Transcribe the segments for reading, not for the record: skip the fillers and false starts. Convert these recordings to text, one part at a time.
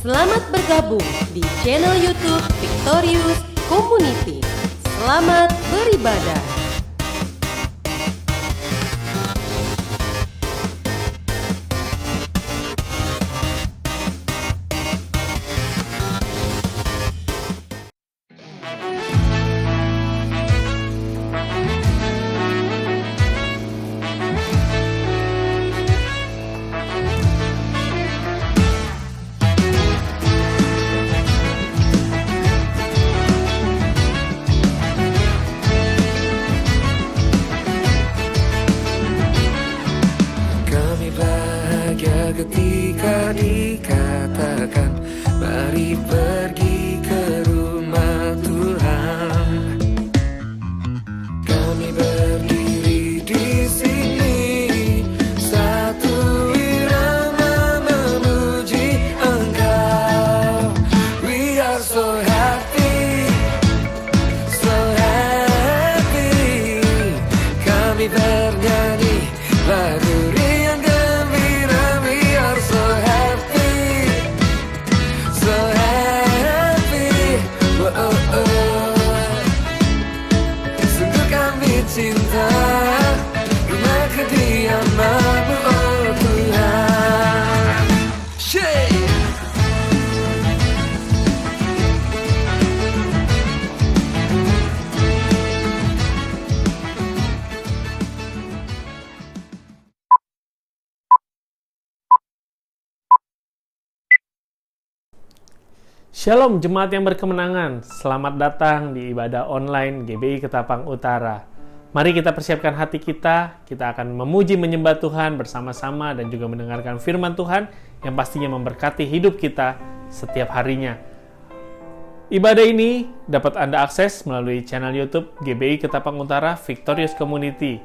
Selamat bergabung di channel YouTube Victorious Community. Selamat beribadah. Ketika dikatakan mari pergi ke rumah Tuhan, kami berdiri di sini satu irama memuji Engkau. We are so happy, kami bernyanyi lagu riang gembira. Cinta rumah kediaman-Mu, oh Tuhan. Shalom jemaat yang berkemenangan, selamat datang di ibadah online GBI Ketapang Utara. Mari kita persiapkan hati kita akan memuji menyembah Tuhan bersama-sama dan juga mendengarkan firman Tuhan yang pastinya memberkati hidup kita setiap harinya. Ibadah ini dapat Anda akses melalui channel YouTube GBI Ketapang Utara Victorious Community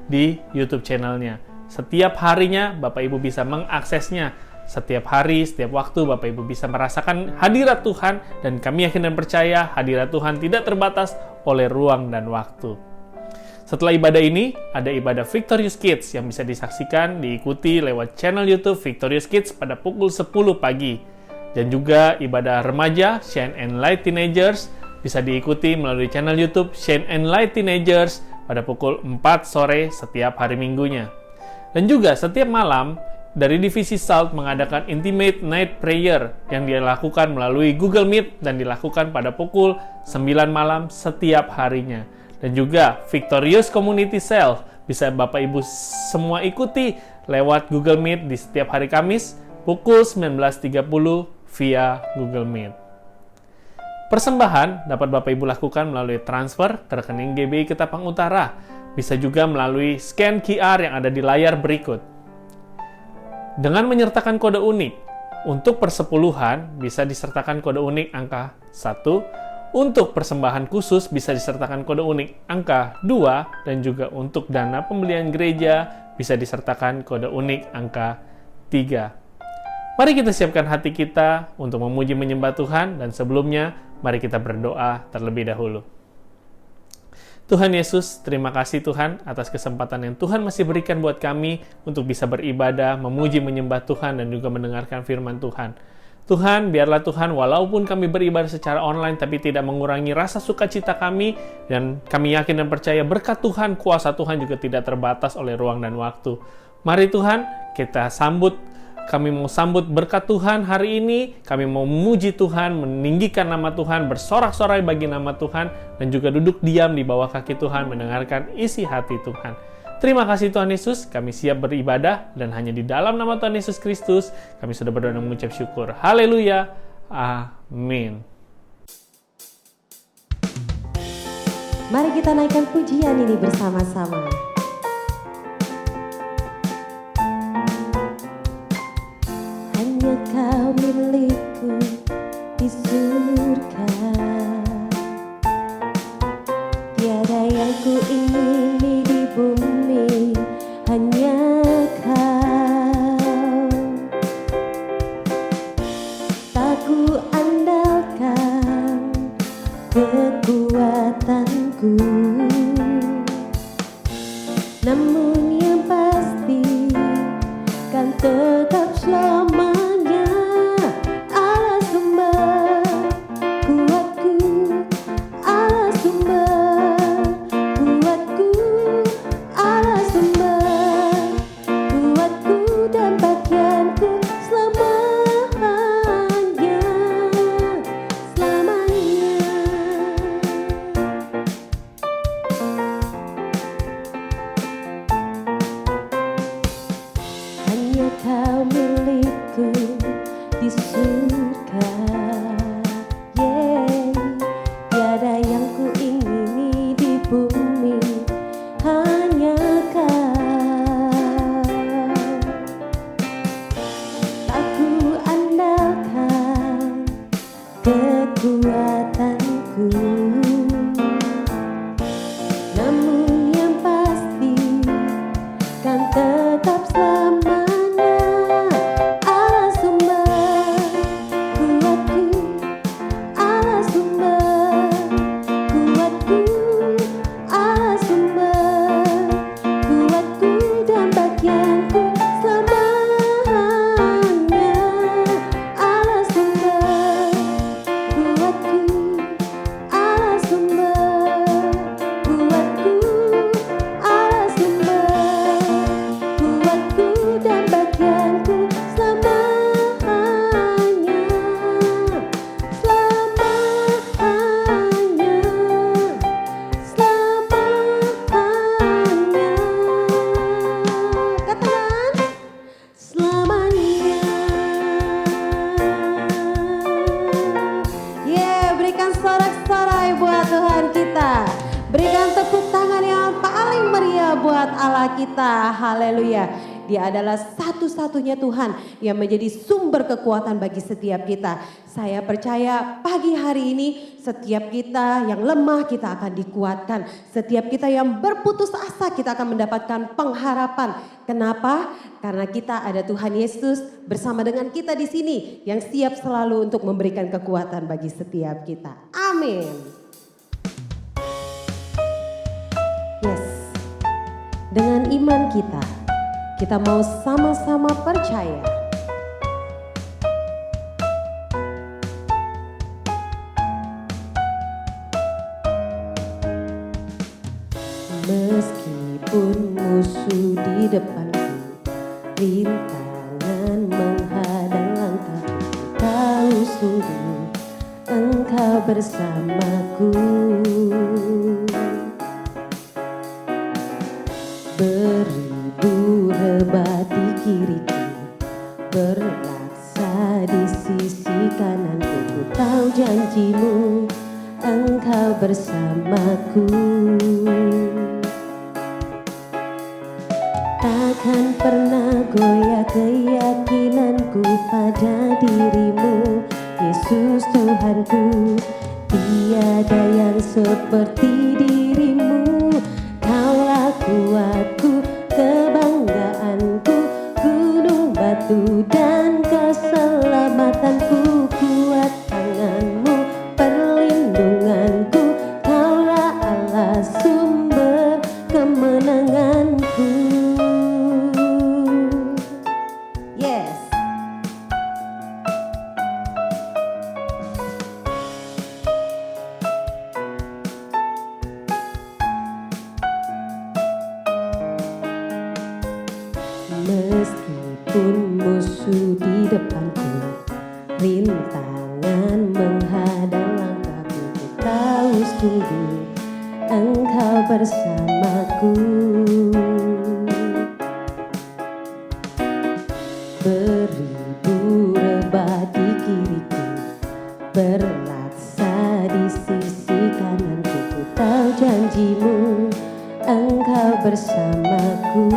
di YouTube channelnya. Setiap harinya Bapak Ibu bisa mengaksesnya. Setiap hari, setiap waktu Bapak Ibu bisa merasakan hadirat Tuhan, dan kami yakin dan percaya hadirat Tuhan tidak terbatas oleh ruang dan waktu. Setelah ibadah ini, ada ibadah Victorious Kids yang bisa disaksikan, diikuti lewat channel YouTube Victorious Kids pada pukul 10 pagi. Dan juga ibadah remaja Shine and Light Teenagers bisa diikuti melalui channel YouTube Shine and Light Teenagers pada pukul 4 sore setiap hari minggunya. Dan juga setiap malam, dari Divisi SALT mengadakan Intimate Night Prayer yang dilakukan melalui Google Meet dan dilakukan pada pukul 9 malam setiap harinya. Dan juga Victorious Community Cell bisa Bapak Ibu semua ikuti lewat Google Meet di setiap hari Kamis pukul 19.30 via Google Meet. Persembahan dapat Bapak Ibu lakukan melalui transfer ke rekening GBI Ketapang Utara. Bisa juga melalui scan QR yang ada di layar berikut. Dengan menyertakan kode unik, untuk persepuluhan bisa disertakan kode unik angka 1, untuk persembahan khusus bisa disertakan kode unik angka 2, dan juga untuk dana pembelian gereja bisa disertakan kode unik angka 3. Mari kita siapkan hati kita untuk memuji menyembah Tuhan, dan sebelumnya mari kita berdoa terlebih dahulu. Tuhan Yesus, terima kasih Tuhan atas kesempatan yang Tuhan masih berikan buat kami untuk bisa beribadah, memuji menyembah Tuhan, dan juga mendengarkan firman Tuhan. Tuhan, biarlah Tuhan, walaupun kami beribadah secara online, tapi tidak mengurangi rasa sukacita kami, dan kami yakin dan percaya berkat Tuhan, kuasa Tuhan juga tidak terbatas oleh ruang dan waktu. Mari Tuhan, kami mau sambut berkat Tuhan hari ini, kami mau memuji Tuhan, meninggikan nama Tuhan, bersorak-sorai bagi nama Tuhan, dan juga duduk diam di bawah kaki Tuhan, mendengarkan isi hati Tuhan. Terima kasih Tuhan Yesus, kami siap beribadah, dan hanya di dalam nama Tuhan Yesus Kristus, kami sudah berdoa dan mengucap syukur. Haleluya, amin. Mari kita naikkan pujian ini bersama-sama. Hanya Kau milikku di surga, tiada yang ku ingini di bumi, hanya Kau. Tak ku andalkan kekuatanku, Kau milikku di surga. Yeah. Tiada yang ku ingini di bumi, hanya Kau. Tak ku andalkan kekuatanku, namun yang pasti kan tetap selamanya Allah sumber kuatku, Allah sumber kuatku, Allah sumber kuatku dan bagianku selamanya. Allah sumber kuatku, Allah sumber kuatku, Allah sumber kuatku dan bagianku selamanya, selamanya, selamanya. Katakan selamanya. Yeah, berikan sorak-sorai buat Tuhan kita. Berikan tepuk tangan yang paling meriah buat Allah kita. Haleluya. Dia adalah satu-satunya Tuhan yang menjadi sumber kekuatan bagi setiap kita. Saya percaya pagi hari ini setiap kita yang lemah kita akan dikuatkan. Setiap kita yang berputus asa kita akan mendapatkan pengharapan. Kenapa? Karena kita ada Tuhan Yesus bersama dengan kita di sini yang siap selalu untuk memberikan kekuatan bagi setiap kita. Amin. Yes. Dengan iman kita mau sama-sama percaya. Meskipun musuh di depanku, rintangan menghadang langkahku, tahu sungguh Engkau bersamaku. Beribu rebah di kiriku, berlaksa di sisi kananku. Ku tahu janjimu, Engkau bersamaku. Takkan pernah goyah keyakinanku pada dirimu, Yesus Tuhanku. Tiada yang seperti dirimu, Kaulah kuatku, kebanggaanku, gunung batu dan keselamatanku. Kuat tanganmu, perlindunganku, Kaulah Allah sumber kemenanganku. Yes. Meskipun musuh di depanku, rintangan menghadang langkahku, ku tahu sungguh Engkau bersamaku. Beribu rebah di kiriku, berlaksa di sisi kananku. Ku tahu janjimu, Engkau bersamaku.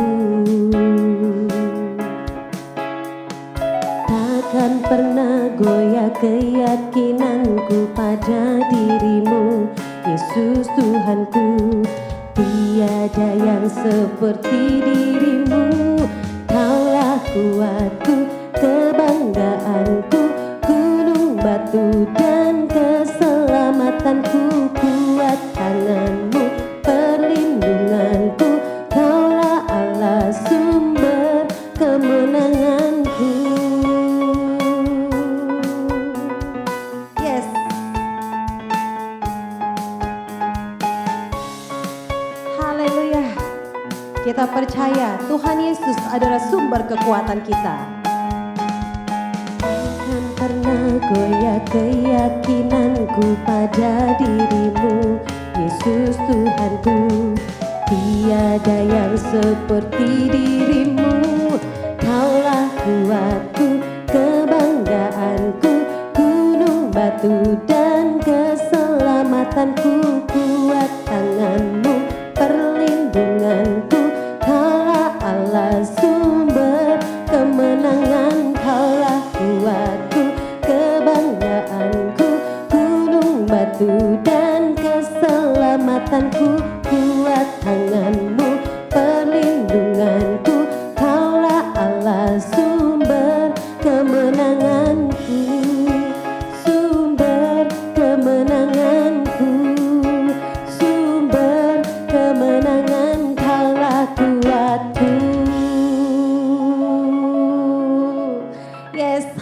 Takkan pernah goyah keyakinanku pada dirimu, Yesus Tuhanku. Tiada yang seperti dirimu, Kaulah kuatku, kebanggaanku, gunung batu dan keselamatanku. Kuat tanganmu, perlindunganku, Kaulah Allah sumber kemenanganku. Yes. Haleluya. Kita percaya Tuhan Yesus adalah sumber kekuatan kita. Takkan pernah goyah keyakinanku pada dirimu, Yesus Tuhanku. Tiada yang seperti dirimu, Kaulah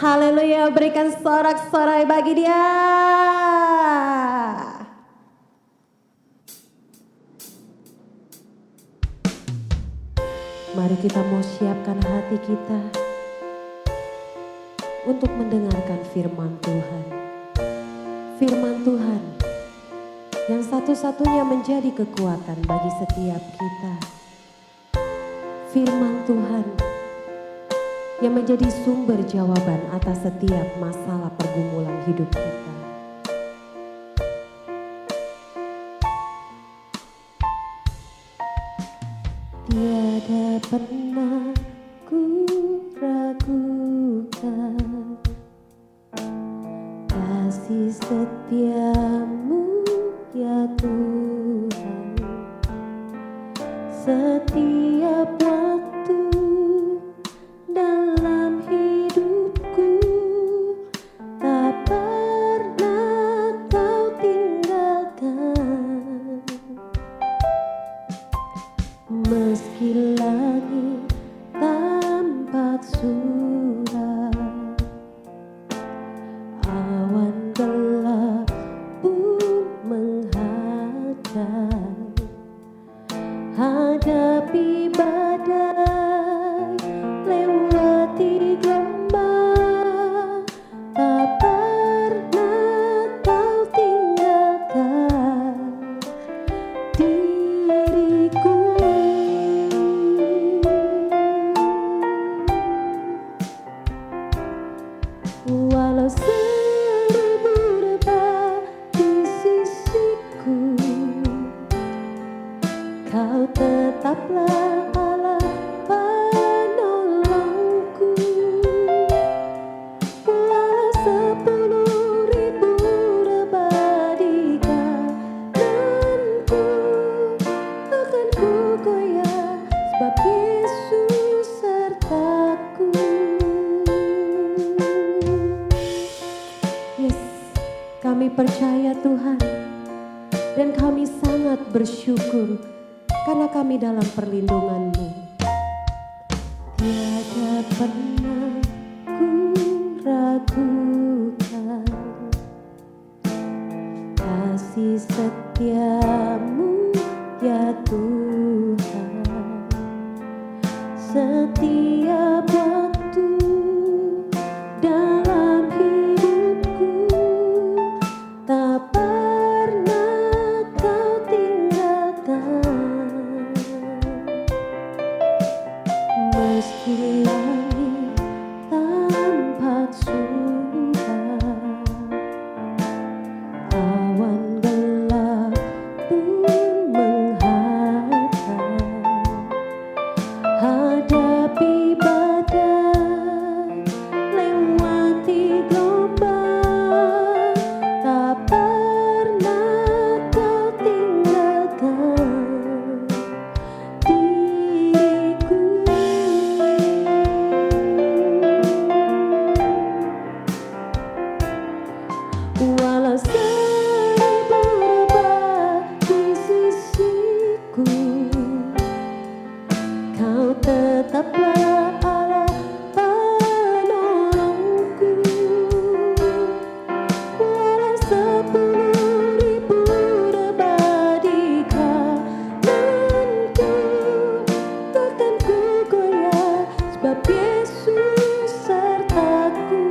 haleluya, berikan sorak-sorai bagi Dia. Mari kita mau siapkan hati kita untuk mendengarkan firman Tuhan. Firman Tuhan yang satu-satunya menjadi kekuatan bagi setiap kita. Firman Tuhan yang menjadi sumber jawaban atas setiap masalah pergumulan hidup kita. Tiada pernah ku ragukan kasih setiamu ya Tuhan. Setiap waktu dalam hidupku tak pernah Kau tinggalkan. Meski langit tampak suram, awan gelap pun menghadang, hadapi badai, lewati gelombang, tak pernah Kau tinggalkan diriku. Walau seribu rebah di sisiku, Kau tetaplah Allah penolongku. Walau 10.000 rebah di kananku, akan ku goyah sebab Yesus sertaku. Yes, kami percaya Tuhan, dan kami sangat bersyukur karena kami dalam perlindungan-Mu. Tiada pernah ku ragukan kasih setiamu ya Tuhan. Setiap waktu dalam hidupku tak pernah Kau tinggalkan. Meski langit tampak suram, awan gelap pun menghadang, hadapi badai, lewati gelombang, tak pernah Kau tinggalkan diriku. Walau seribu rebah di sisiku, Kau tetaplah Allah penolongku. Walau 10.000 rebah di kananku, takkan ku goyah sebab Yesus sertaku.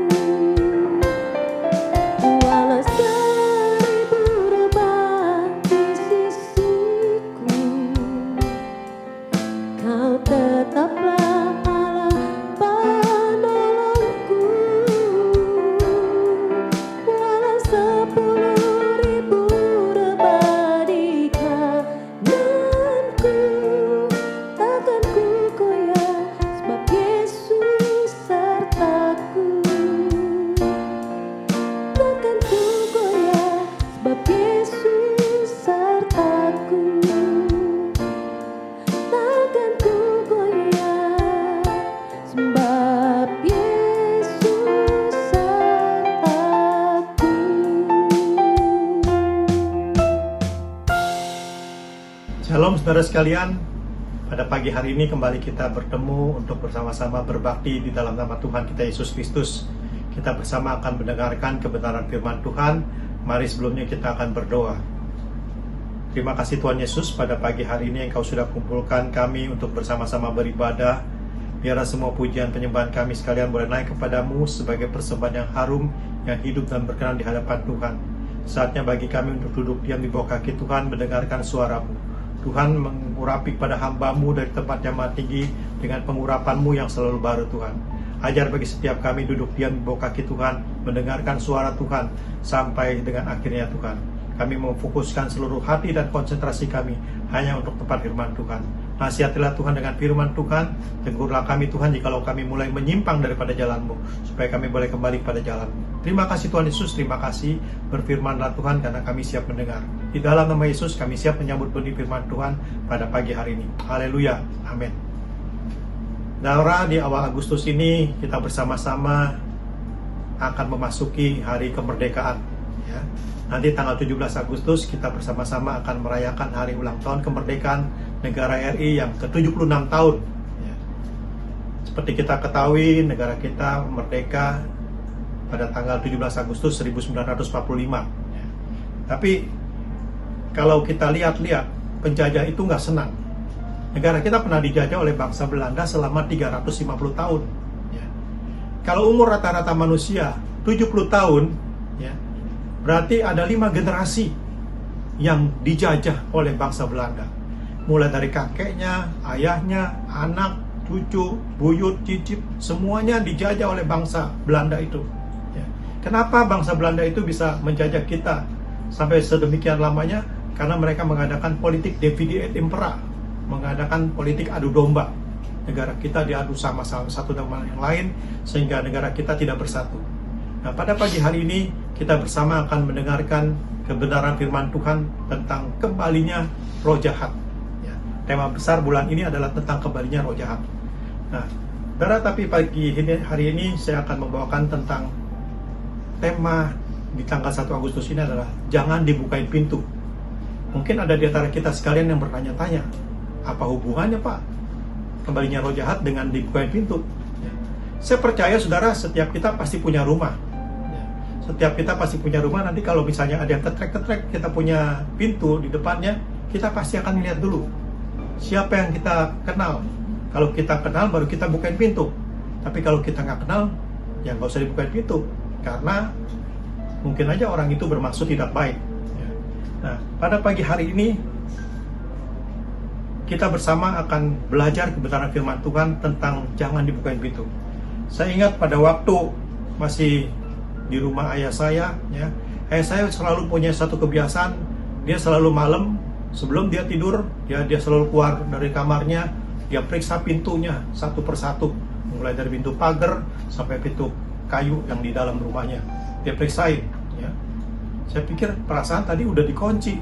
Walau 1000 rebah di sisiku, Kau tetaplah Allah penolongku. Walau 10.000 rebah di kananku, takkan ku goyah sebab Yesus sertaku. Takkan ku goyah sebab Yesus sertaku. Takkan ku goyah sebab Yesus sertaku. Shalom saudara sekalian, pada pagi hari ini kembali kita bertemu untuk bersama-sama berbakti di dalam nama Tuhan kita Yesus Kristus. kita bersama akan mendengarkan kebenaran firman Tuhan. Mari sebelumnya kita akan berdoa. Terima kasih Tuhan Yesus, pada pagi hari ini Engkau sudah kumpulkan kami untuk bersama-sama beribadah. Biarlah semua pujian penyembahan kami sekalian boleh naik kepadamu sebagai persembahan yang harum, yang hidup dan berkenan di hadapan Tuhan. Saatnya bagi kami untuk duduk diam di bawah kaki Tuhan, mendengarkan suara-Mu. Tuhan mengurapi pada hamba-Mu dari tempat yang maha tinggi dengan pengurapan-Mu yang selalu baru Tuhan. Ajar bagi setiap kami duduk diam di bawah kaki Tuhan, mendengarkan suara Tuhan sampai dengan akhirnya Tuhan. Kami memfokuskan seluruh hati dan konsentrasi kami hanya untuk tempat firman Tuhan. Nasihatilah Tuhan dengan firman Tuhan. Tegurlah kami Tuhan jikalau kami mulai menyimpang daripada jalan-Mu, supaya kami boleh kembali pada jalan-Mu. Terima kasih Tuhan Yesus, terima kasih. Berfirmanlah Tuhan karena kami siap mendengar. Di dalam nama Yesus kami siap menyambut benih firman Tuhan pada pagi hari ini. Haleluya, amin. Saudara, di awal Agustus ini kita bersama-sama akan memasuki hari kemerdekaan. Ya. Nanti tanggal 17 Agustus kita bersama-sama akan merayakan hari ulang tahun kemerdekaan negara RI yang ke-76 tahun. Ya. Seperti kita ketahui, negara kita merdeka pada tanggal 17 Agustus 1945. Ya. Tapi kalau kita lihat-lihat, penjajah itu nggak senang. Negara kita pernah dijajah oleh bangsa Belanda selama 350 tahun. Ya. Kalau umur rata-rata manusia 70 tahun, ya, berarti ada 5 generasi yang dijajah oleh bangsa Belanda. Mulai dari kakeknya, ayahnya, anak, cucu, buyut, cicip, semuanya dijajah oleh bangsa Belanda itu. Ya. Kenapa bangsa Belanda itu bisa menjajah kita sampai sedemikian lamanya? Karena mereka mengadakan politik divide et impera, mengadakan politik adu domba. Negara kita diadu sama satu dengan yang lain, sehingga negara kita tidak bersatu. Nah, pada pagi hari ini kita bersama akan mendengarkan kebenaran firman Tuhan tentang kembalinya roh jahat. Ya, tema besar bulan ini adalah tentang kembalinya roh jahat. Nah, saudara, tapi pagi hari ini saya akan membawakan tentang tema di tanggal 1 Agustus ini adalah jangan dibukain pintu. Mungkin ada di antara kita sekalian yang bertanya-tanya, apa hubungannya Pak kembalinya roh jahat dengan dibukain pintu? Ya. Saya percaya saudara, setiap kita pasti punya rumah. Setiap kita pasti punya rumah. Nanti kalau misalnya ada yang tetrek-tetrek, kita punya pintu di depannya, kita pasti akan lihat dulu siapa yang kita kenal. Kalau kita kenal, baru kita bukain pintu. Tapi kalau kita nggak kenal, ya nggak usah dibukain pintu, karena mungkin aja orang itu bermaksud tidak baik. Nah, pada pagi hari ini kita bersama akan belajar kebenaran firman Tuhan tentang jangan dibukain pintu. Saya ingat pada waktu masih di rumah ayah saya, ya, ayah saya selalu punya satu kebiasaan. Dia selalu malam sebelum dia tidur, dia selalu keluar dari kamarnya, dia periksa pintunya satu persatu, mulai dari pintu pagar sampai pintu kayu yang di dalam rumahnya. Dia periksain. Ya. Saya pikir perasaan tadi udah dikunci,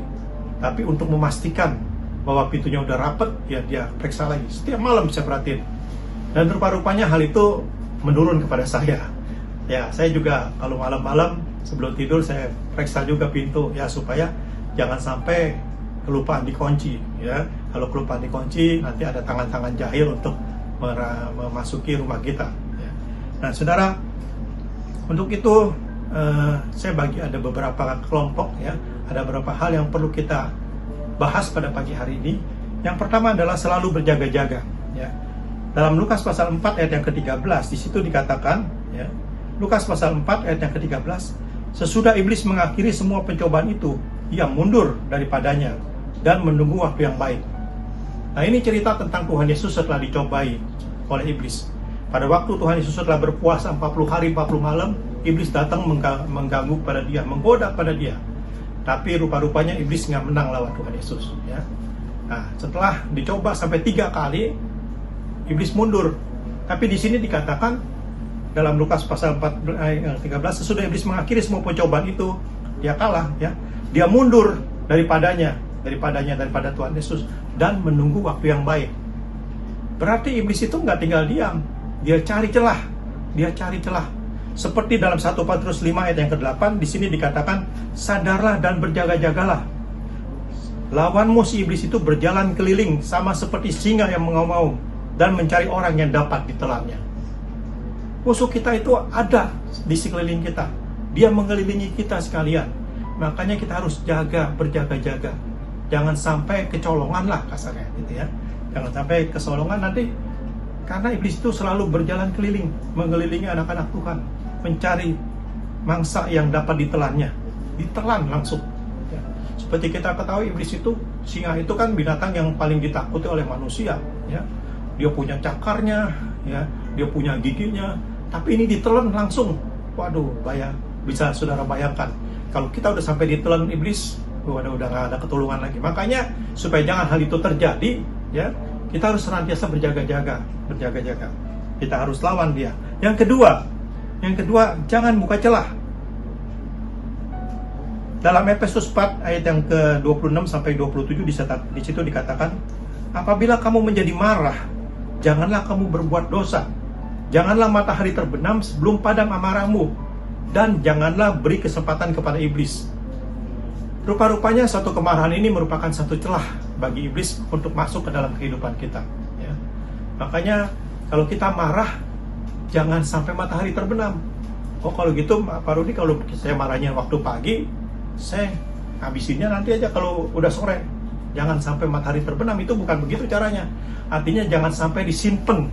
tapi untuk memastikan bahwa pintunya udah rapet, ya dia periksa lagi. Setiap malam saya perhatiin. Dan rupa-rupanya hal itu menurun kepada saya. Ya, saya juga kalau malam-malam sebelum tidur saya periksa juga pintu, ya, supaya jangan sampai kelupaan dikunci. Ya, kalau kelupaan dikunci, nanti ada tangan-tangan jahil untuk memasuki rumah kita. Ya. Nah, saudara, untuk itu saya bagi ada beberapa kelompok, ya, ada beberapa hal yang perlu kita bahas pada pagi hari ini. Yang pertama adalah selalu berjaga-jaga. Ya. Dalam Lukas pasal 4 ayat yang ke-13, di situ dikatakan, ya, Lukas pasal 4 ayat yang ke-13, sesudah iblis mengakhiri semua pencobaan itu, ia mundur daripadanya dan menunggu waktu yang baik. Nah, ini cerita tentang Tuhan Yesus setelah dicobai oleh iblis. Pada waktu Tuhan Yesus setelah berpuasa 40 hari 40 malam, iblis datang mengganggu pada dia, menggoda pada dia. Tapi rupa-rupanya iblis nggak menang lawan Tuhan Yesus. Ya. Nah, setelah dicoba sampai 3 kali, iblis mundur. Tapi di sini dikatakan dalam Lukas pasal 4 ayat 13, sesudah iblis mengakhiri semua pencobaan itu, dia kalah, ya. Dia mundur daripada Tuhan Yesus dan menunggu waktu yang baik. Berarti iblis itu nggak tinggal diam, dia cari celah. Seperti dalam 1 Petrus 5 ayat yang ke-8, di sini dikatakan, sadarlah dan berjaga-jagalah. Lawanmu si iblis itu berjalan keliling sama seperti singa yang mengaum-ngaum dan mencari orang yang dapat ditelannya. Musuh kita itu ada di sekeliling kita. Dia mengelilingi kita sekalian. Makanya kita harus berjaga-jaga. Jangan sampai kecolongan lah kasarnya gitu ya. Jangan sampai kesolongan nanti, karena iblis itu selalu berjalan keliling, mengelilingi anak-anak Tuhan, mencari mangsa yang dapat ditelannya. Ditelan langsung. Ya. Seperti kita ketahui, iblis itu, singa itu kan binatang yang paling ditakuti oleh manusia. Ya. Dia punya cakarnya, ya, dia punya giginya, tapi ini ditelan langsung. Waduh, bisa saudara bayangkan. Kalau kita udah sampai ditelan iblis, udah nggak ada ketulungan lagi. Makanya supaya jangan hal itu terjadi, ya, kita harus senantiasa berjaga-jaga. Kita harus lawan dia. Yang kedua, jangan buka celah. Dalam Efesus 4 ayat yang ke-26 sampai 27 di situ dikatakan, apabila kamu menjadi marah, janganlah kamu berbuat dosa. Janganlah matahari terbenam sebelum padam amarahmu, dan janganlah beri kesempatan kepada iblis. Rupa-rupanya satu kemarahan ini merupakan satu celah bagi iblis untuk masuk ke dalam kehidupan kita. Ya. Makanya kalau kita marah, jangan sampai matahari terbenam. Oh kalau gitu Pak Rudi, kalau saya marahnya waktu pagi, saya habisinnya nanti aja kalau udah sore. Jangan sampai matahari terbenam, itu bukan begitu caranya. Artinya jangan sampai disimpan.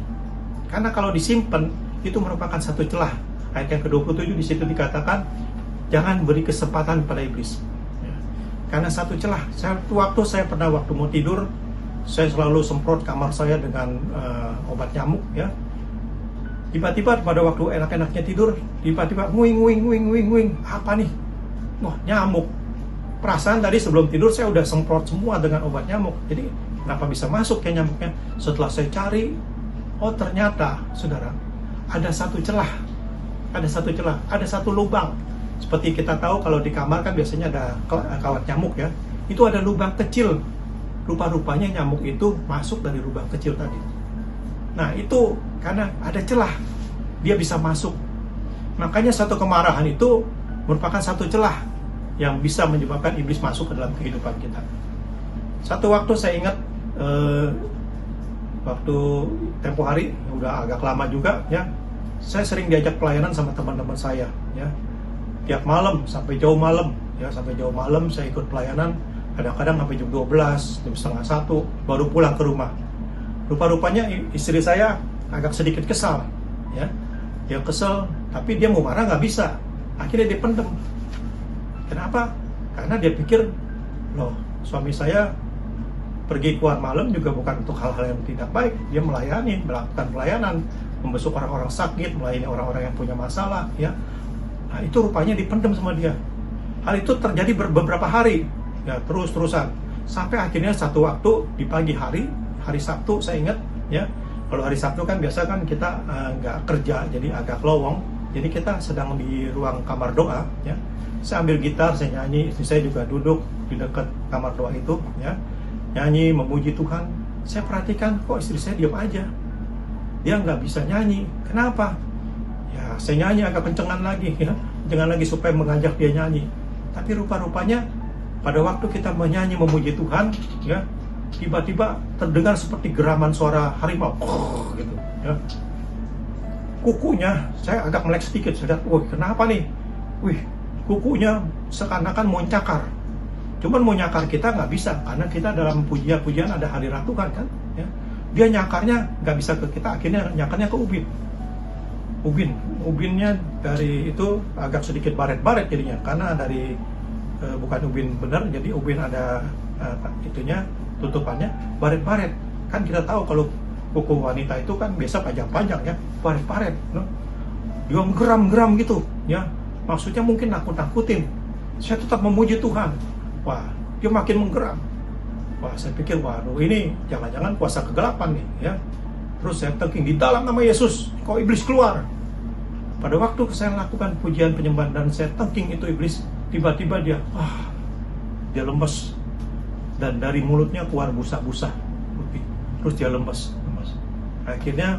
Karena kalau disimpan, itu merupakan satu celah. Ayat yang ke-27 di situ dikatakan, jangan beri kesempatan pada iblis. Karena satu celah. Waktu saya mau tidur, saya selalu semprot kamar saya dengan obat nyamuk, ya. Tiba-tiba pada waktu enak-enaknya tidur, tiba-tiba nguing. Apa nih? Wah, nyamuk. Perasaan tadi sebelum tidur saya udah semprot semua dengan obat nyamuk. Jadi kenapa bisa masuk ya nyamuknya? Setelah saya cari, oh ternyata, saudara, ada satu celah. Ada satu lubang. Seperti kita tahu kalau di kamar kan biasanya ada kawat nyamuk ya. Itu ada lubang kecil. Rupa-rupanya nyamuk itu masuk dari lubang kecil tadi. Nah itu karena ada celah, dia bisa masuk. Makanya satu kemarahan itu merupakan satu celah yang bisa menyebabkan iblis masuk ke dalam kehidupan kita. Satu waktu saya ingat, waktu tempo hari, udah agak lama juga ya, saya sering diajak pelayanan sama teman-teman saya ya. Tiap malam sampai jauh malam saya ikut pelayanan, kadang-kadang sampai jam 12, jam setengah 1 baru pulang ke rumah. Rupa-rupanya istri saya agak sedikit kesal ya. Dia kesel, tapi dia mau marah nggak bisa. Akhirnya dia pendem. Kenapa? Karena dia pikir, loh, suami saya pergi keluar malam juga bukan untuk hal-hal yang tidak baik. Dia melakukan pelayanan, membesuk orang-orang sakit, melayani orang-orang yang punya masalah ya. Nah, itu rupanya dipendam sama dia. Hal itu terjadi beberapa hari, ya, terus-terusan. Sampai akhirnya satu waktu di pagi hari Sabtu, saya ingat, ya. Kalau hari Sabtu kan biasa kan kita nggak kerja, jadi agak lowong. Jadi kita sedang di ruang kamar doa, ya. Saya ambil gitar, saya nyanyi. Istri saya juga duduk di dekat kamar doa itu, ya. Nyanyi, memuji Tuhan. Saya perhatikan, kok istri saya diam aja. Dia nggak bisa nyanyi. Kenapa? Ya, saya nyanyi agak kencengan lagi, ya. Kencengan lagi supaya mengajak dia nyanyi. Tapi rupa-rupanya pada waktu kita menyanyi memuji Tuhan, ya, tiba-tiba terdengar seperti geraman suara harimau, gitu, ya. Kukunya, saya agak melek sedikit, saya lihat, wah kenapa nih? Wih, kukunya seakan-akan mau cakar. Cuman mau nyakar kita nggak bisa, karena kita dalam pujian ada hadirat Tuhan kan, ya. Dia nyakarnya nggak bisa ke kita, akhirnya nyakarnya ke ubinnya dari itu agak sedikit baret-baret jadinya, karena dari bukan ubin benar, jadi ubin ada itunya, tutupannya baret-baret. Kan kita tahu kalau kuku wanita itu kan biasa panjang-panjang ya, baret-baret, no? Dia geram-geram gitu, ya. Maksudnya mungkin nakut-nakutin. Saya tetap memuji Tuhan. Wah, dia makin menggeram. Wah, saya pikir, waduh, ini jangan-jangan kuasa kegelapan nih, ya. Terus saya tengking, di dalam nama Yesus, kau iblis keluar. Pada waktu saya lakukan pujian penyembahan dan saya tengking itu iblis, tiba-tiba dia lemes. Dan dari mulutnya keluar busa-busa. Terus dia lemes. Akhirnya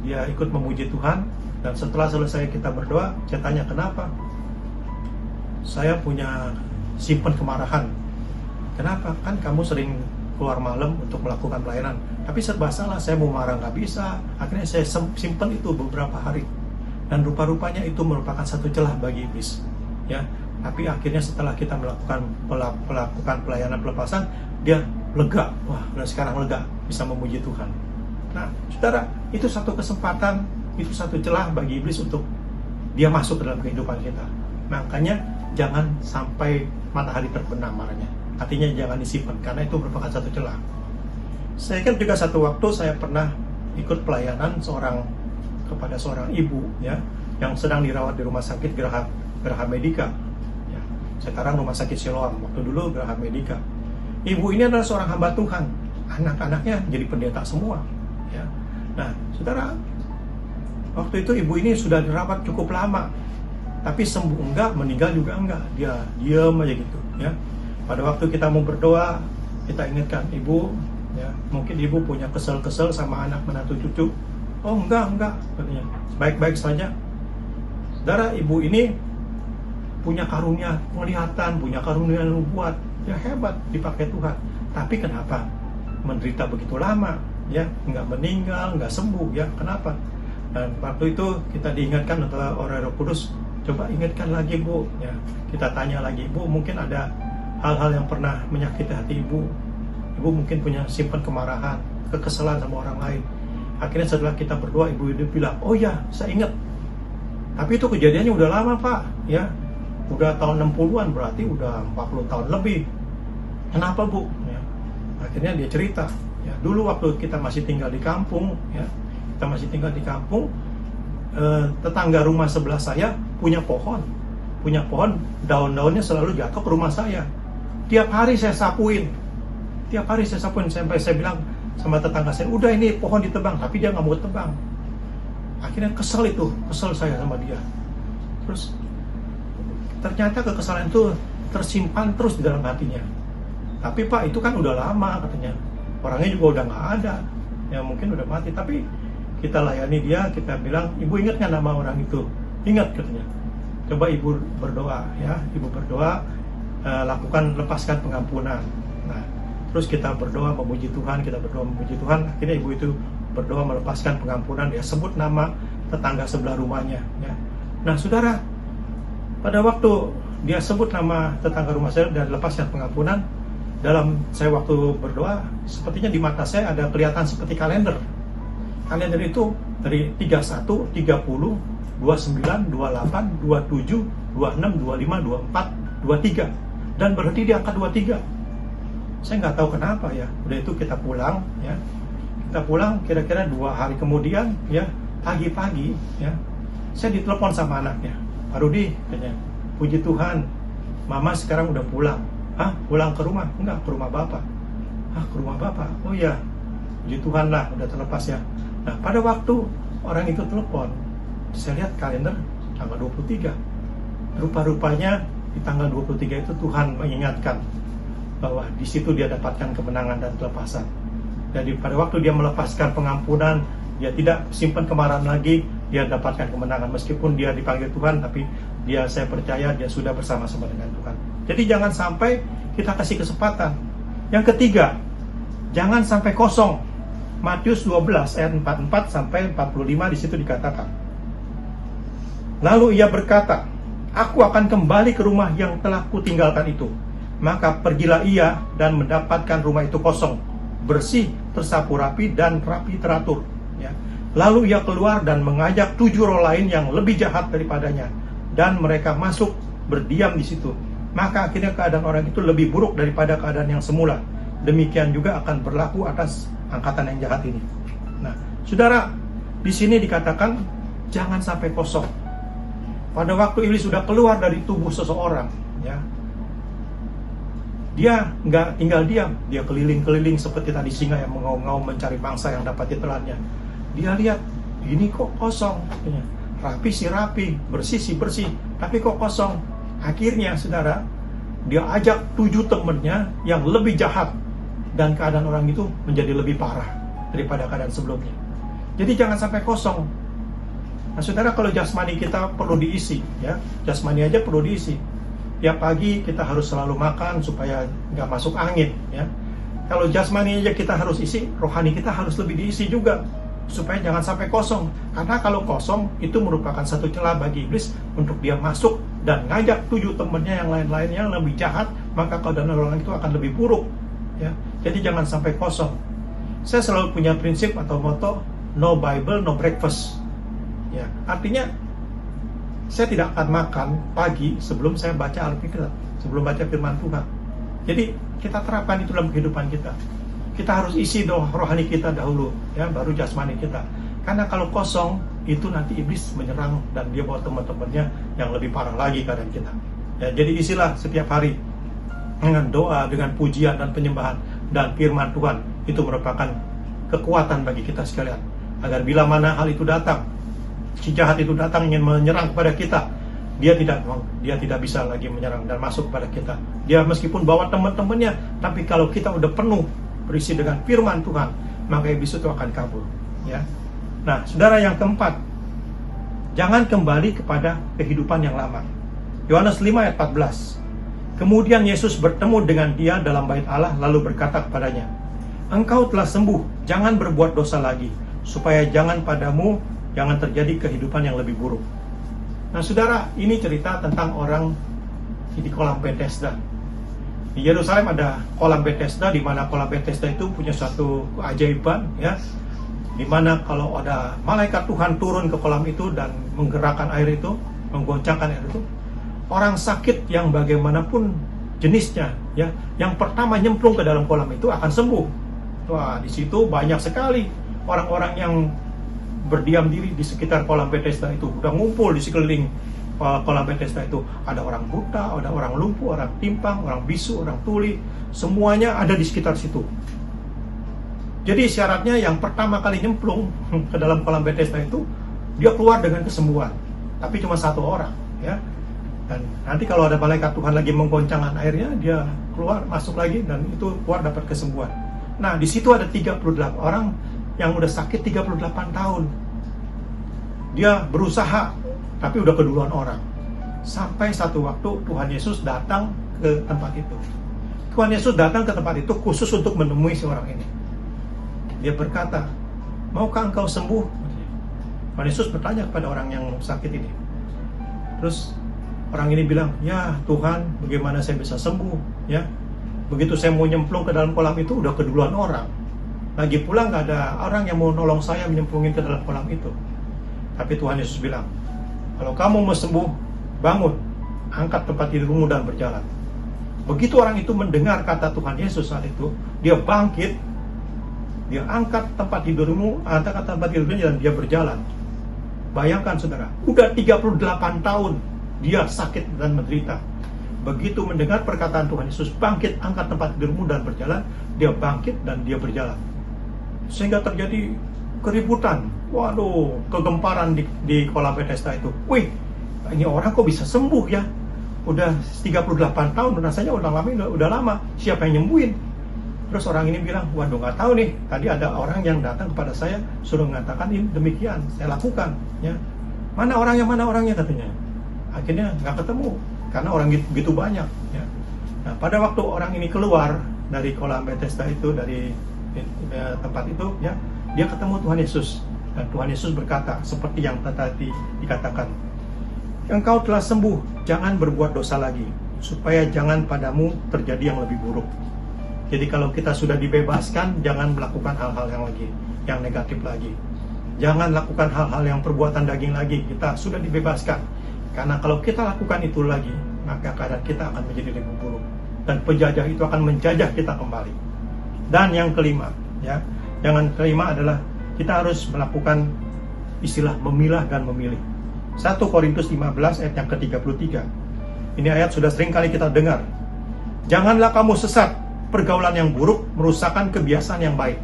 dia ikut memuji Tuhan. Dan setelah selesai kita berdoa, saya tanya kenapa. Saya punya simpan kemarahan. Kenapa? Kan kamu sering keluar malam untuk melakukan pelayanan. Tapi serba salah, saya mau marah nggak bisa. Akhirnya saya simpen itu beberapa hari. Dan rupa-rupanya itu merupakan satu celah bagi iblis. Ya, tapi akhirnya setelah kita melakukan pelayanan pelepasan, dia lega. Wah, dan sekarang lega, bisa memuji Tuhan. Nah, saudara, itu satu kesempatan, itu satu celah bagi iblis untuk dia masuk ke dalam kehidupan kita. Makanya jangan sampai matahari terbenam marahnya. Artinya jangan disimpan, karena itu merupakan satu celah. Saya ingat juga satu waktu saya pernah ikut pelayanan kepada seorang ibu, ya, yang sedang dirawat di rumah sakit Geraha Medika. Ya, sekarang rumah sakit Siloam, waktu dulu Geraha Medika. Ibu ini adalah seorang hamba Tuhan, anak-anaknya jadi pendeta semua. Ya. Nah, saudara, waktu itu ibu ini sudah dirawat cukup lama, tapi sembuh enggak, meninggal juga enggak. Dia diam aja gitu, ya. Pada waktu kita mau berdoa, kita ingatkan ibu, ya, mungkin ibu punya kesel-kesel sama anak menantu cucu. Oh enggak, katanya, baik-baik saja. Saudara, ibu ini punya karunia penglihatan, punya karunia nubuat, ya hebat, dipakai Tuhan. Tapi kenapa menderita begitu lama, ya, nggak meninggal, nggak sembuh, ya, kenapa? Dan waktu itu kita diingatkan oleh Roh Kudus, coba ingatkan lagi Bu, ya, kita tanya lagi, Bu, mungkin ada hal-hal yang pernah menyakiti hati ibu. Ibu mungkin punya simpan kemarahan, kekesalan sama orang lain. Akhirnya setelah kita berdoa, ibu itu bilang, oh ya, saya ingat. Tapi itu kejadiannya udah lama Pak, ya, udah tahun 60-an, berarti udah 40 tahun lebih. Kenapa Bu? Ya. Akhirnya dia cerita, ya, dulu waktu kita masih tinggal di kampung, ya, tetangga rumah sebelah saya punya pohon, daun-daunnya selalu jatuh ke rumah saya. Tiap hari saya sapuin, sampai saya bilang sama tetangga saya, udah ini pohon ditebang, tapi dia nggak mau tebang. Akhirnya kesel saya sama dia. Terus ternyata kekesalan itu tersimpan terus di dalam hatinya. Tapi Pak, itu kan udah lama katanya, orangnya juga udah nggak ada, ya mungkin udah mati. Tapi kita layani dia, kita bilang, ibu ingat nggak nama orang itu? Ingat katanya. Coba ibu berdoa, ya, ibu berdoa, lepaskan pengampunan. Nah, terus kita berdoa memuji Tuhan, akhirnya ibu itu berdoa melepaskan pengampunan, dia sebut nama tetangga sebelah rumahnya, ya. Nah, saudara, pada waktu dia sebut nama tetangga rumah saya dan lepaskan pengampunan, dalam saya waktu berdoa, sepertinya di mata saya ada kelihatan seperti kalender. Kalender itu dari 31, 30, 29, 28, 27, 26, 25, 24, 23, dan berhenti di angka 23. Saya nggak tahu kenapa, ya. Udah itu kita pulang, ya. Kita pulang kira-kira 2 hari kemudian, ya, pagi-pagi, ya, saya ditelepon sama anaknya. Pak Rudi, katanya, puji Tuhan, Mama sekarang udah pulang. Hah? Pulang ke rumah? Enggak, ke rumah Bapak. Ah, ke rumah Bapak? Oh iya, puji Tuhan lah, udah terlepas ya. Nah, pada waktu orang itu telepon, saya lihat kalender tanggal 23. Rupa-rupanya di tanggal 23 itu Tuhan mengingatkan bahwa di situ dia dapatkan kemenangan dan kelepasan. Jadi pada waktu dia melepaskan pengampunan, dia tidak simpan kemarahan lagi, dia dapatkan kemenangan. Meskipun dia dipanggil Tuhan, tapi saya percaya dia sudah bersama-sama dengan Tuhan. Jadi jangan sampai kita kasih kesempatan. Yang ketiga, jangan sampai kosong. Matius 12 ayat 44 sampai 45 di situ dikatakan. Lalu ia berkata, aku akan kembali ke rumah yang telah kutinggalkan itu. Maka pergilah ia dan mendapatkan rumah itu kosong, bersih, tersapu rapi, dan rapi teratur. Ya. Lalu ia keluar dan mengajak 7 roh lain yang lebih jahat daripadanya. Dan mereka masuk berdiam di situ. Maka akhirnya keadaan orang itu lebih buruk daripada keadaan yang semula. Demikian juga akan berlaku atas angkatan yang jahat ini. Nah, saudara, di sini dikatakan jangan sampai kosong. Pada waktu iblis sudah keluar dari tubuh seseorang, ya, dia nggak tinggal diam, dia keliling-keliling seperti tadi singa yang mengaum-ngaum mencari mangsa yang dapat ditelannya. Dia lihat, ini kok kosong, rapi sih rapi, bersih sih bersih, tapi kok kosong. Akhirnya, saudara, dia ajak 7 temannya yang lebih jahat, dan keadaan orang itu menjadi lebih parah daripada keadaan sebelumnya. Jadi jangan sampai kosong. Nah, saudara, kalau jasmani kita perlu diisi, ya, jasmani aja perlu diisi. Tiap pagi kita harus selalu makan supaya nggak masuk angin, ya. Kalau jasmani aja kita harus isi, rohani kita harus lebih diisi juga, supaya jangan sampai kosong. Karena kalau kosong itu merupakan satu celah bagi iblis untuk dia masuk dan ngajak 7 temannya yang lain-lain yang lebih jahat, maka keadaan orang itu akan lebih buruk. Ya, jadi jangan sampai kosong. Saya selalu punya prinsip atau moto, no Bible, no breakfast. Ya, artinya saya tidak akan makan pagi sebelum saya baca Alkitab, sebelum baca firman Tuhan. Jadi kita terapkan itu dalam kehidupan kita. Kita harus isi rohani kita dahulu, ya, baru jasmani kita. Karena kalau kosong, itu nanti iblis menyerang dan dia bawa teman-temannya yang lebih parah lagi keadaan kita. Ya, jadi isilah setiap hari dengan doa, dengan pujian dan penyembahan dan firman Tuhan. Itu merupakan kekuatan bagi kita sekalian. Agar bila mana hal itu datang, si jahat itu datang ingin menyerang kepada kita, dia tidak bisa lagi menyerang dan masuk kepada kita. Dia meskipun bawa teman-temannya, tapi kalau kita udah penuh berisi dengan firman Tuhan, maka iblis itu akan kabur. Ya. Nah, saudara, yang keempat, jangan kembali kepada kehidupan yang lama. Yohanes 5 ayat 14. Kemudian Yesus bertemu dengan dia dalam bait Allah, lalu berkata kepadanya, engkau telah sembuh, jangan berbuat dosa lagi, supaya jangan terjadi kehidupan yang lebih buruk. Nah, saudara, ini cerita tentang orang di kolam Bethesda. Di Yerusalem ada kolam Bethesda, di mana kolam Bethesda itu punya suatu keajaiban, ya, di mana kalau ada malaikat Tuhan turun ke kolam itu dan menggerakkan air itu, menggoncangkan air itu, orang sakit yang bagaimanapun jenisnya, ya, yang pertama nyemplung ke dalam kolam itu akan sembuh. Wah, di situ banyak sekali orang-orang yang berdiam diri di sekitar kolam Bethesda itu, udah ngumpul di sekeliling kolam Bethesda itu. Ada orang buta, ada orang lumpuh, orang timpang, orang bisu, orang tuli, semuanya ada di sekitar situ. Jadi syaratnya yang pertama kali nyemplung ke dalam kolam Bethesda itu, dia keluar dengan kesembuhan. Tapi cuma satu orang, ya. Dan nanti kalau ada malaikat Tuhan lagi menggoncangkan airnya, dia keluar, masuk lagi, dan itu keluar dapat kesembuhan. Nah, di situ ada 38 orang yang udah sakit 38 tahun. Dia berusaha, tapi udah keduluan orang. Sampai satu waktu Tuhan Yesus datang ke tempat itu. Tuhan Yesus datang ke tempat itu khusus untuk menemui si orang ini. Dia berkata, maukah engkau sembuh? Tuhan Yesus bertanya kepada orang yang sakit ini. Terus orang ini bilang, ya Tuhan, bagaimana saya bisa sembuh? Ya, begitu saya mau nyemplung ke dalam kolam itu udah keduluan orang. Lagi pula nggak ada orang yang mau nolong saya menyemplungin ke dalam kolam itu. Tapi Tuhan Yesus bilang, kalau kamu mau sembuh, bangun, angkat tempat tidurmu dan berjalan. Begitu orang itu mendengar kata Tuhan Yesus saat itu, dia bangkit, dia angkat tempat tidurnya dan dia berjalan. Bayangkan saudara, udah 38 tahun dia sakit dan menderita. Begitu mendengar perkataan Tuhan Yesus, bangkit, angkat tempat tidurmu dan berjalan, dia bangkit dan dia berjalan. Sehingga terjadi keributan, waduh, kegemparan di kolam Bethesda itu. Wih, ini orang kok bisa sembuh ya? Udah 38 tahun, rasanya udah lama, siapa yang nyembuhin? Terus orang ini bilang, waduh, nggak tahu nih, tadi ada orang yang datang kepada saya, suruh mengatakan ini demikian, saya lakukan, ya. Mana orangnya katanya. Akhirnya nggak ketemu, karena orang begitu banyak, ya. Nah, pada waktu orang ini keluar dari kolam Bethesda itu, dari tempat itu, ya, dia ketemu Tuhan Yesus. Dan Tuhan Yesus berkata, seperti yang tadi dikatakan, engkau telah sembuh, jangan berbuat dosa lagi, supaya jangan padamu terjadi yang lebih buruk. Jadi kalau kita sudah dibebaskan, jangan melakukan hal-hal yang negatif lagi. Jangan lakukan hal-hal yang perbuatan daging lagi, kita sudah dibebaskan. Karena kalau kita lakukan itu lagi, maka keadaan kita akan menjadi lebih buruk. Dan penjajah itu akan menjajah kita kembali. Dan yang kelima, ya, yang kelima adalah kita harus melakukan istilah memilah dan memilih. 1 Korintus 15 ayat yang ke-33. Ini ayat sudah sering kali kita dengar. Janganlah kamu sesat, pergaulan yang buruk merusakkan kebiasaan yang baik.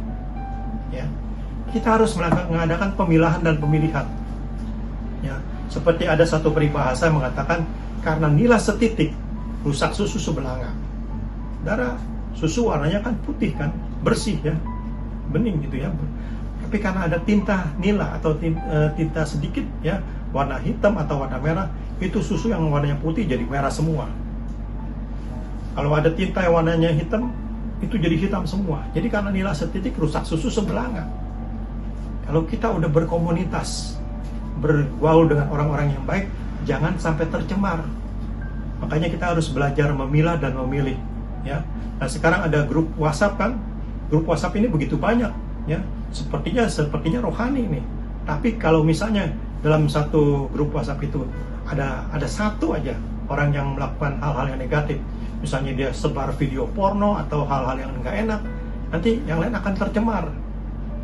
Ya. Kita harus mengadakan pemilahan dan pemilihan. Ya. Seperti ada satu peribahasa yang mengatakan, karena nila setitik rusak susu sebelanga. Darah susu warnanya kan putih kan, bersih ya, bening gitu ya. Tapi karena ada tinta nila atau tinta sedikit ya, warna hitam atau warna merah, itu susu yang warnanya putih jadi merah semua. Kalau ada tinta yang warnanya hitam, itu jadi hitam semua. Jadi karena nilai setitik rusak susu sebelanga. Kalau kita udah berkomunitas, bergaul dengan orang-orang yang baik, jangan sampai tercemar. Makanya kita harus belajar memilah dan memilih, ya. Nah, sekarang ada grup WhatsApp kan? Grup WhatsApp ini begitu banyak, ya. Sepertinya rohani nih. Tapi kalau misalnya dalam satu grup WhatsApp itu ada satu aja orang yang melakukan hal-hal yang negatif, misalnya dia sebar video porno atau hal-hal yang nggak enak, nanti yang lain akan tercemar,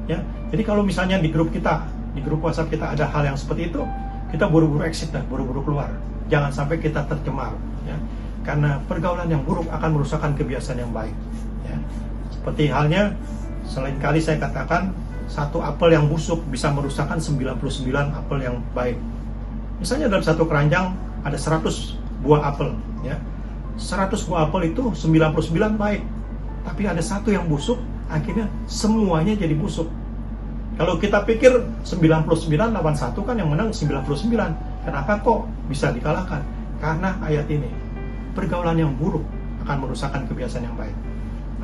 ya. Jadi kalau misalnya di grup WhatsApp kita ada hal yang seperti itu, kita buru-buru exit dah, buru-buru keluar. Jangan sampai kita tercemar, ya. Karena pergaulan yang buruk akan merusakkan kebiasaan yang baik, ya. Seperti halnya, selain kali saya katakan, satu apel yang busuk bisa merusakkan 99 apel yang baik. Misalnya dalam satu keranjang ada 100 buah apel, ya. 100 buah apel itu 99 baik, tapi ada satu yang busuk, akhirnya semuanya jadi busuk. Kalau kita pikir 99 lawan 1 kan yang menang 99. Kenapa kok bisa dikalahkan? Karena ayat ini, pergaulan yang buruk akan merusakkan kebiasaan yang baik.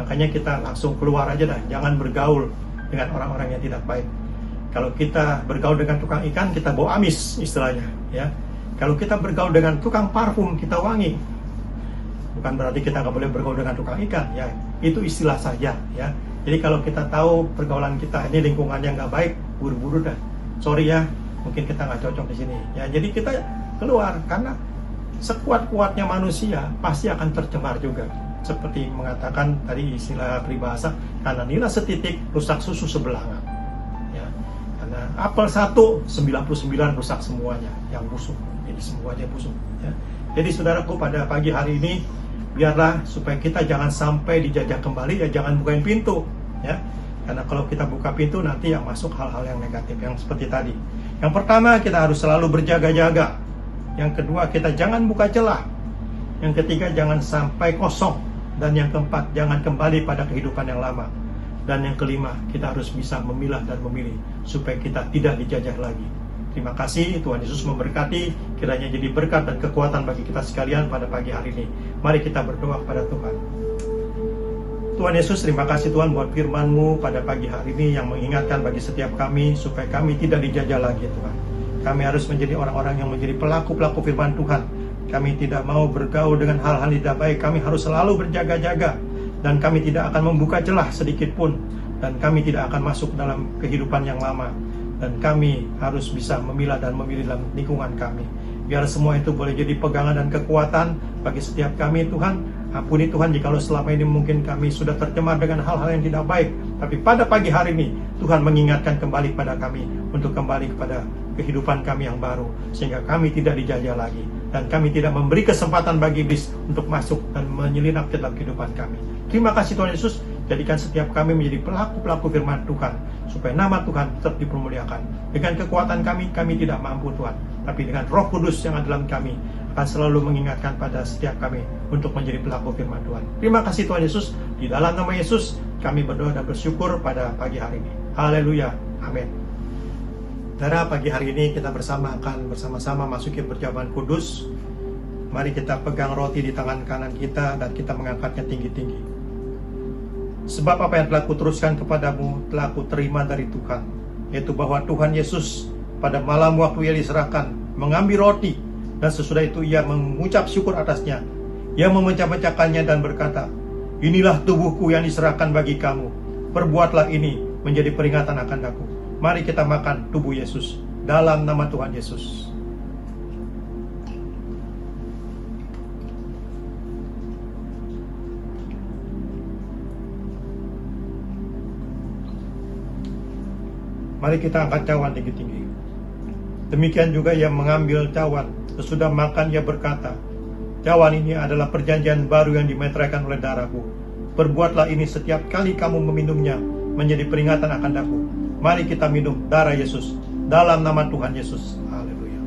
Makanya kita langsung keluar aja dah, jangan bergaul dengan orang-orang yang tidak baik. Kalau kita bergaul dengan tukang ikan, kita bau amis istilahnya, ya. Kalau kita bergaul dengan tukang parfum, kita wangi. Bukan berarti kita nggak boleh bergaul dengan tukang ikan, ya. Itu istilah saja, ya. Jadi kalau kita tahu pergaulan kita ini lingkungannya nggak baik, buru-buru dah. Sorry ya, mungkin kita nggak cocok di sini. Ya, jadi kita keluar, karena sekuat-kuatnya manusia pasti akan tercemar juga. Seperti mengatakan tadi istilah peribahasa, karena nilai setitik rusak susu sebelanga. Ya, karena apel 1, 99 rusak semuanya, yang busuk. Jadi semuanya busuk. Ya. Jadi saudaraku, pada pagi hari ini, biarlah supaya kita jangan sampai dijajah kembali, ya jangan bukain pintu, ya. Karena kalau kita buka pintu nanti yang masuk hal-hal yang negatif yang seperti tadi. Yang pertama, kita harus selalu berjaga-jaga. Yang kedua, kita jangan buka celah. Yang ketiga, jangan sampai kosong. Dan yang keempat, jangan kembali pada kehidupan yang lama. Dan yang kelima, kita harus bisa memilah dan memilih supaya kita tidak dijajah lagi. Terima kasih, Tuhan Yesus memberkati, kiranya jadi berkat dan kekuatan bagi kita sekalian pada pagi hari ini. Mari kita berdoa kepada Tuhan. Tuhan Yesus, terima kasih Tuhan buat firman-Mu pada pagi hari ini yang mengingatkan bagi setiap kami supaya kami tidak dijajah lagi, Tuhan. Kami harus menjadi orang-orang yang menjadi pelaku-pelaku firman Tuhan. Kami tidak mau bergaul dengan hal-hal tidak baik. Kami harus selalu berjaga-jaga, dan kami tidak akan membuka celah sedikit pun, dan kami tidak akan masuk dalam kehidupan yang lama. Dan kami harus bisa memilah dan memilih dalam lingkungan kami. Biar semua itu boleh jadi pegangan dan kekuatan bagi setiap kami, Tuhan. Ampuni Tuhan jikalau selama ini mungkin kami sudah tercemar dengan hal-hal yang tidak baik. Tapi pada pagi hari ini, Tuhan mengingatkan kembali pada kami untuk kembali kepada kehidupan kami yang baru. Sehingga kami tidak dijajah lagi. Dan kami tidak memberi kesempatan bagi iblis untuk masuk dan menyelinap ke dalam kehidupan kami. Terima kasih Tuhan Yesus. Jadikan setiap kami menjadi pelaku-pelaku firman Tuhan, supaya nama Tuhan tetap dipermuliakan. Dengan kekuatan kami tidak mampu Tuhan, tapi dengan Roh Kudus yang ada dalam kami akan selalu mengingatkan pada setiap kami untuk menjadi pelaku firman Tuhan. Terima kasih Tuhan Yesus. Di dalam nama Yesus kami berdoa dan bersyukur pada pagi hari ini. Haleluya. Amin. Saudara, pagi hari ini kita akan bersama-sama masuki perjamuan kudus. Mari kita pegang roti di tangan kanan kita dan kita mengangkatnya tinggi-tinggi. Sebab apa yang telah kuteruskan kepadamu telah kuterima dari Tuhan, yaitu bahwa Tuhan Yesus pada malam waktu ia diserahkan mengambil roti, dan sesudah itu ia mengucap syukur atasnya. Ia memecah-mecahkannya dan berkata, "Inilah tubuhku yang diserahkan bagi kamu. Perbuatlah ini menjadi peringatan akan aku." Mari kita makan tubuh Yesus dalam nama Tuhan Yesus. Mari kita angkat cawan tinggi-tinggi. Demikian juga ia mengambil cawan. Sesudah makan ia berkata, "Cawan ini adalah perjanjian baru yang dimeteraikan oleh darahku. Perbuatlah ini setiap kali kamu meminumnya menjadi peringatan akan aku." Mari kita minum darah Yesus dalam nama Tuhan Yesus. Haleluya.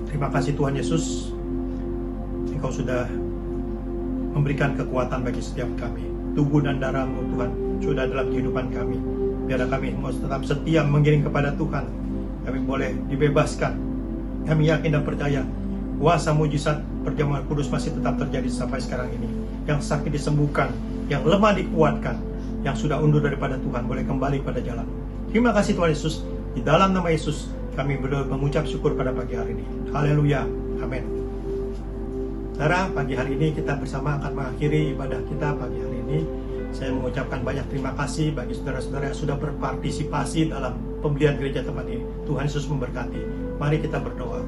Terima kasih Tuhan Yesus, Engkau sudah memberikan kekuatan bagi setiap kami. Tubuh dan darah-Mu Tuhan sudah dalam kehidupan kami. Biar kami mau tetap setia mengiring kepada Tuhan. Kami boleh dibebaskan Kami yakin dan percaya kuasa mujizat perjamuan kudus masih tetap terjadi sampai sekarang ini. Yang sakit disembuhkan, yang lemah dikuatkan, yang sudah undur daripada Tuhan boleh kembali pada jalan. Terima kasih Tuhan Yesus. Di dalam nama Yesus kami berdoa mengucap syukur pada pagi hari ini. Haleluya. Amin. Saudara, pagi hari ini kita bersama akan mengakhiri ibadah kita pagi hari ini. Saya mengucapkan banyak terima kasih bagi saudara-saudara yang sudah berpartisipasi dalam pembelian gereja tempat ini. Tuhan Yesus memberkati. Mari kita berdoa.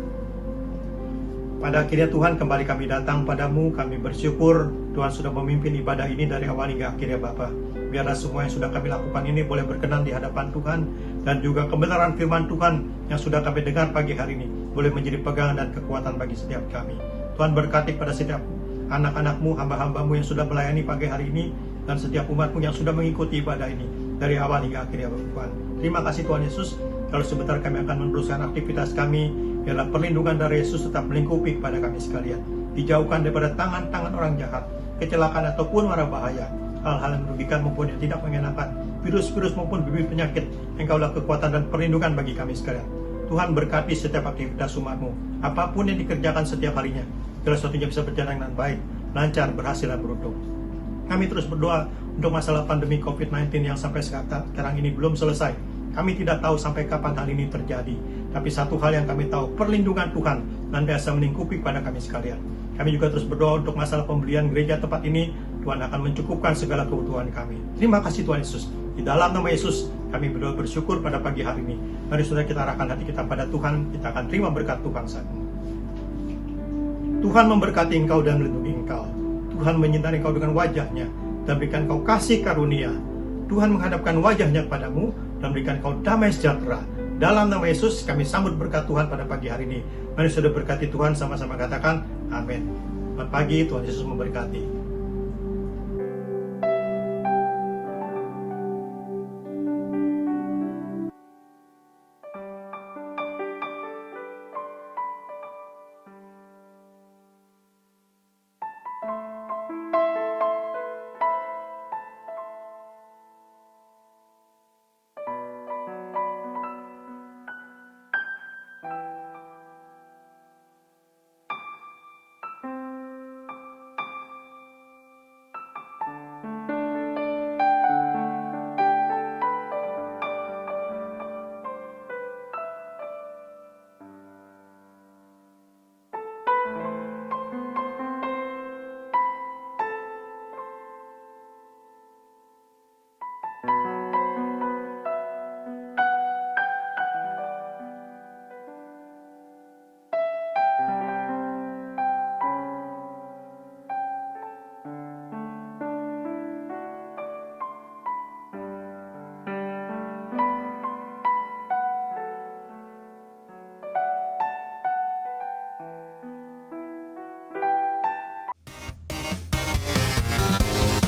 Pada akhirnya Tuhan, kembali kami datang padamu. Kami bersyukur Tuhan sudah memimpin ibadah ini dari awal hingga akhirnya Bapa. Biarlah semua yang sudah kami lakukan ini boleh berkenan di hadapan Tuhan. Dan juga kebenaran firman Tuhan yang sudah kami dengar pagi hari ini boleh menjadi pegangan dan kekuatan bagi setiap kami. Tuhan berkati pada setiap anak-anakmu, hamba-hambamu yang sudah melayani pagi hari ini. Dan setiap umatmu yang sudah mengikuti ibadah ini dari awal hingga akhirnya Tuhan. Terima kasih Tuhan Yesus. Kalau sebentar kami akan meneruskan aktivitas kami, biarlah perlindungan dari Yesus tetap melingkupi kepada kami sekalian. Dijauhkan daripada tangan-tangan orang jahat, kecelakaan ataupun mara bahaya, hal-hal yang merugikan maupun yang tidak mengenakan, virus-virus maupun bibit penyakit. Engkaulah kekuatan dan perlindungan bagi kami sekalian. Tuhan berkati setiap aktivitas umatmu, apapun yang dikerjakan setiap harinya, segala sesuatunya bisa berjalan dengan baik, lancar, berhasil dan beruntung. Kami terus berdoa untuk masalah pandemi COVID-19 yang sampai sekarang ini belum selesai. Kami tidak tahu sampai kapan hal ini terjadi. Tapi satu hal yang kami tahu, perlindungan Tuhan nantiasa melingkupi pada kami sekalian. Kami juga terus berdoa untuk masalah pembelian gereja tempat ini. Tuhan akan mencukupkan segala kebutuhan kami. Terima kasih Tuhan Yesus. Di dalam nama Yesus, kami berdoa bersyukur pada pagi hari ini. Mari saudara kita arahkan hati kita pada Tuhan. Kita akan terima berkat Tuhan saat ini. Tuhan memberkati engkau dan melindungi engkau. Tuhan menyintai engkau dengan wajahnya dan berikan engkau kasih karunia. Tuhan menghadapkan wajahnya kepadamu dan berikan engkau damai sejahtera. Dalam nama Yesus kami sambut berkat Tuhan pada pagi hari ini. Mari sudah berkati Tuhan, sama-sama katakan amin. Selamat pagi, Tuhan Yesus memberkati.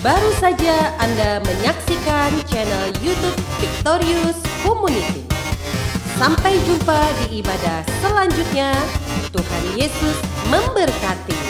Baru saja Anda menyaksikan channel YouTube Victorious Community. Sampai jumpa di ibadah selanjutnya. Tuhan Yesus memberkati.